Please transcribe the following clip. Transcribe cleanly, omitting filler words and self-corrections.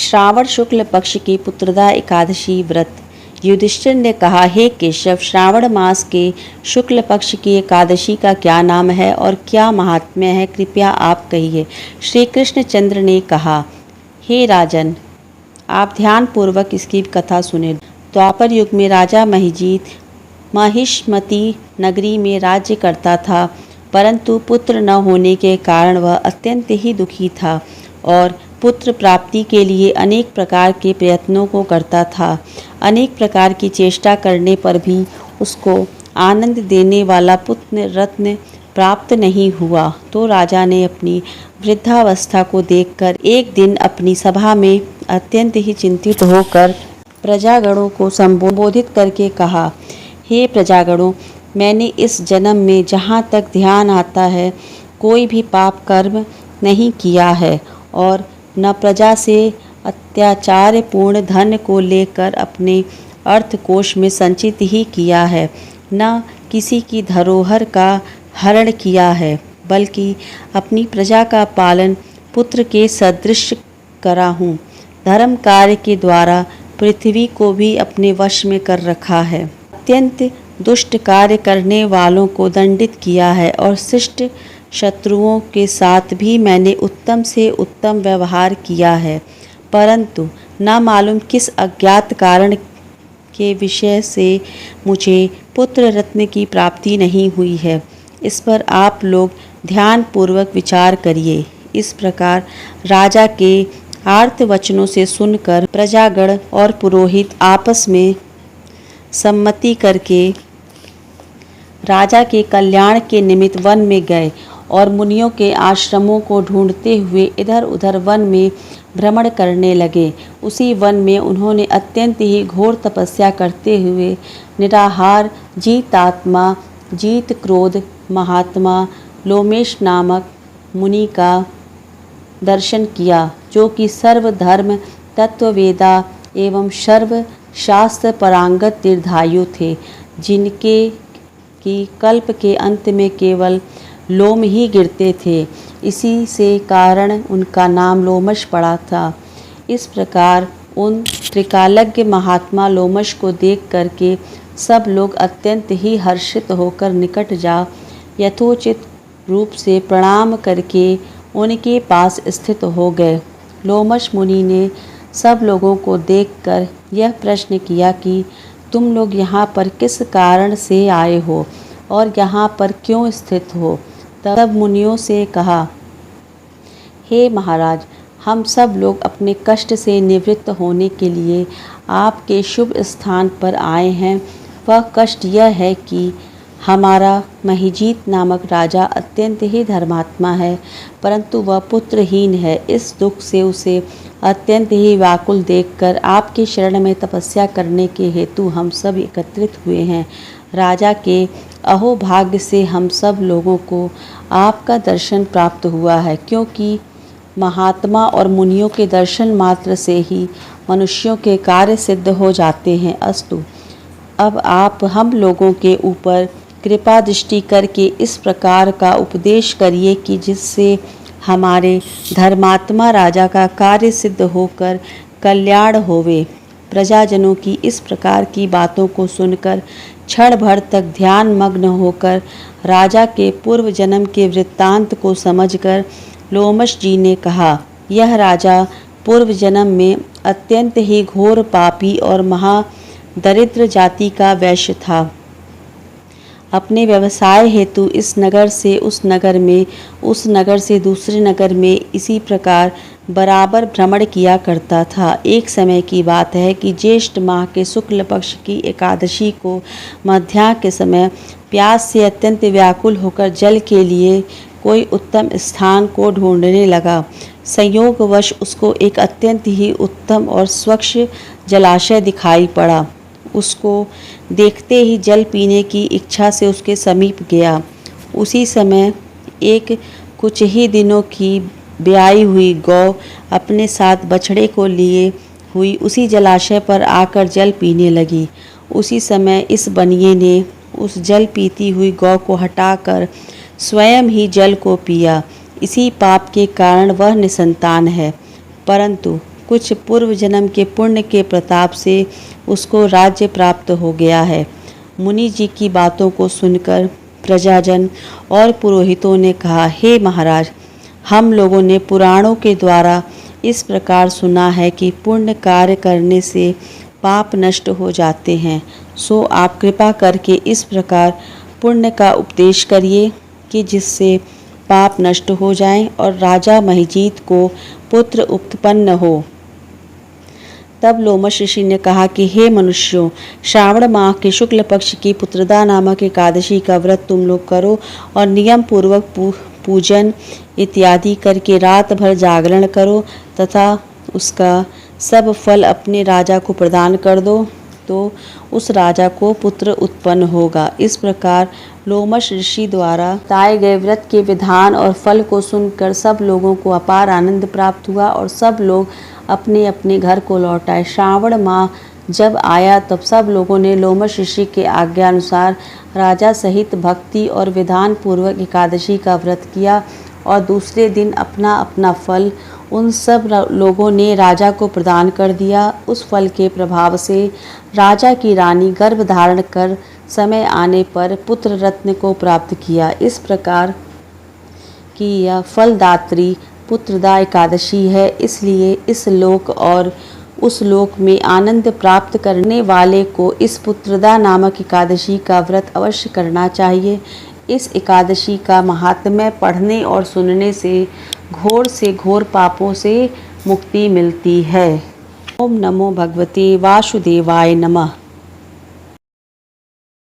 श्रावण शुक्ल पक्ष की पुत्रदा एकादशी व्रत। युधिष्ठिर ने कहा, हे केशव, श्रावण मास के शुक्ल पक्ष की एकादशी का क्या नाम है और क्या महात्म्य है, कृपया आप कहिए। श्री कृष्णचंद्र ने कहा, हे राजन, आप ध्यानपूर्वक इसकी कथा सुने। द्वापर युग में राजा महिजीत महिष्मती नगरी में राज्य करता था, परंतु पुत्र न होने के कारण वह अत्यंत ही दुखी था और पुत्र प्राप्ति के लिए अनेक प्रकार के प्रयत्नों को करता था। अनेक प्रकार की चेष्टा करने पर भी उसको आनंद देने वाला पुत्र रत्न प्राप्त नहीं हुआ। तो राजा ने अपनी वृद्धावस्था को देखकर एक दिन अपनी सभा में अत्यंत ही चिंतित होकर प्रजागणों को संबोधित करके कहा, हे प्रजागणों, मैंने इस जन्म में जहाँ तक ध्यान आता है कोई भी पाप कर्म नहीं किया है और न प्रजा से अत्याचारपूर्ण धन को लेकर अपने अर्थकोश में संचित ही किया है, न किसी की धरोहर का हरण किया है, बल्कि अपनी प्रजा का पालन पुत्र के सदृश करा हूँ। धर्म कार्य के द्वारा पृथ्वी को भी अपने वश में कर रखा है। अत्यंत दुष्ट कार्य करने वालों को दंडित किया है और शिष्ट शत्रुओं के साथ भी मैंने उत्तम से उत्तम व्यवहार किया है, परंतु न मालूम किस अज्ञात कारण के विषय से मुझे पुत्र रत्न की प्राप्ति नहीं हुई है। इस पर आप लोग ध्यानपूर्वक विचार करिए। इस प्रकार राजा के आर्त वचनों से सुनकर प्रजागण और पुरोहित आपस में सम्मति करके राजा के कल्याण के निमित्त वन में गए और मुनियों के आश्रमों को ढूंढते हुए इधर उधर वन में भ्रमण करने लगे। उसी वन में उन्होंने अत्यंत ही घोर तपस्या करते हुए निराहार जीतात्मा जीत क्रोध महात्मा लोमेश नामक मुनि का दर्शन किया, जो कि सर्वधर्म तत्ववेदा एवं सर्व शास्त्र परांगत दीर्घायु थे, जिनके की कल्प के अंत में केवल लोम ही गिरते थे। इसी से कारण उनका नाम लोमश पड़ा था। इस प्रकार उन त्रिकालज्ञ महात्मा लोमश को देख करके सब लोग अत्यंत ही हर्षित होकर निकट जा यथोचित रूप से प्रणाम करके उनके पास स्थित हो गए। लोमश मुनि ने सब लोगों को देखकर यह प्रश्न किया कि तुम लोग यहाँ पर किस कारण से आए हो और यहाँ पर क्यों स्थित हो। तब मुनियों से कहा, हे महाराज, हम सब लोग अपने कष्ट से निवृत्त होने के लिए आपके शुभ स्थान पर आए हैं। वह कष्ट यह है कि हमारा महिजीत नामक राजा अत्यंत ही धर्मात्मा है, परंतु वह पुत्रहीन है। इस दुख से उसे अत्यंत ही व्याकुल देखकर आपकी शरण में तपस्या करने के हेतु हम सब एकत्रित हुए हैं। राजा के अहोभाग्य से हम सब लोगों को आपका दर्शन प्राप्त हुआ है, क्योंकि महात्मा और मुनियों के दर्शन मात्र से ही मनुष्यों के कार्य सिद्ध हो जाते हैं। अस्तु, अब आप हम लोगों के ऊपर कृपा दृष्टि करके इस प्रकार का उपदेश करिए कि जिससे हमारे धर्मात्मा राजा का कार्य सिद्ध होकर कल्याण होवे। प्रजाजनों की इस प्रकार की बातों को सुनकर क्षण भर तक ध्यान मग्न होकर राजा के पूर्व जन्म के वृत्तांत को समझकर लोमश जी ने कहा, यह राजा पूर्व जन्म में अत्यंत ही घोर पापी और महादरिद्र जाति का वैश्य था। अपने व्यवसाय हेतु इस नगर से उस नगर में, उस नगर से दूसरे नगर में इसी प्रकार बराबर भ्रमण किया करता था। एक समय की बात है कि ज्येष्ठ माह के शुक्ल पक्ष की एकादशी को मध्याह्न के समय प्यास से अत्यंत व्याकुल होकर जल के लिए कोई उत्तम स्थान को ढूंढने लगा। संयोगवश उसको एक अत्यंत ही उत्तम और स्वच्छ जलाशय दिखाई पड़ा। उसको देखते ही जल पीने की इच्छा से उसके समीप गया। उसी समय एक कुछ ही दिनों की ब्याई हुई गौ अपने साथ बछड़े को लिए हुई उसी जलाशय पर आकर जल पीने लगी। उसी समय इस बनिए ने उस जल पीती हुई गौ को हटाकर स्वयं ही जल को पिया। इसी पाप के कारण वह निसंतान है, परंतु कुछ पूर्व जन्म के पुण्य के प्रताप से उसको राज्य प्राप्त हो गया है। मुनि जी की बातों को सुनकर प्रजाजन और पुरोहितों ने कहा, हे महाराज, हम लोगों ने पुराणों के द्वारा इस प्रकार सुना है कि पुण्य कार्य करने से पाप नष्ट हो जाते हैं, सो आप कृपा करके इस प्रकार पुण्य का उपदेश करिए कि जिससे पाप नष्ट हो जाएं और राजा महिजीत को पुत्र उत्पन्न हो। तब लोमश ऋषि ने कहा कि हे मनुष्यों, श्रावण माह के शुक्ल पक्ष की पुत्रदा नामक एकादशी का व्रत तुम लोग करो और नियम पूर्वक पूजन इत्यादि करके रात भर जागरण करो तथा उसका सब फल अपने राजा को प्रदान कर दो, तो उस राजा को पुत्र उत्पन्न होगा। इस प्रकार लोमश ऋषि द्वारा बताए गए व्रत के विधान और फल को सुनकर सब लोगों को अपार आनंद प्राप्त हुआ और सब लोग अपने अपने घर को लौट आए। श्रावण माह जब आया तब सब लोगों ने लोमश ऋषि के आज्ञा अनुसार राजा सहित भक्ति और विधान पूर्वक एकादशी का व्रत किया और दूसरे दिन अपना अपना फल उन सब लोगों ने राजा को प्रदान कर दिया। उस फल के प्रभाव से राजा की रानी गर्भ धारण कर समय आने पर पुत्र रत्न को प्राप्त किया। इस प्रकार की यह फलदात्री पुत्रदा एकादशी है, इसलिए इस लोक और उस लोक में आनंद प्राप्त करने वाले को इस पुत्रदा नामक एकादशी का व्रत अवश्य करना चाहिए। इस एकादशी का महात्म्य पढ़ने और सुनने से घोर पापों से मुक्ति मिलती है। ओम नमो भगवते वासुदेवाय नमः।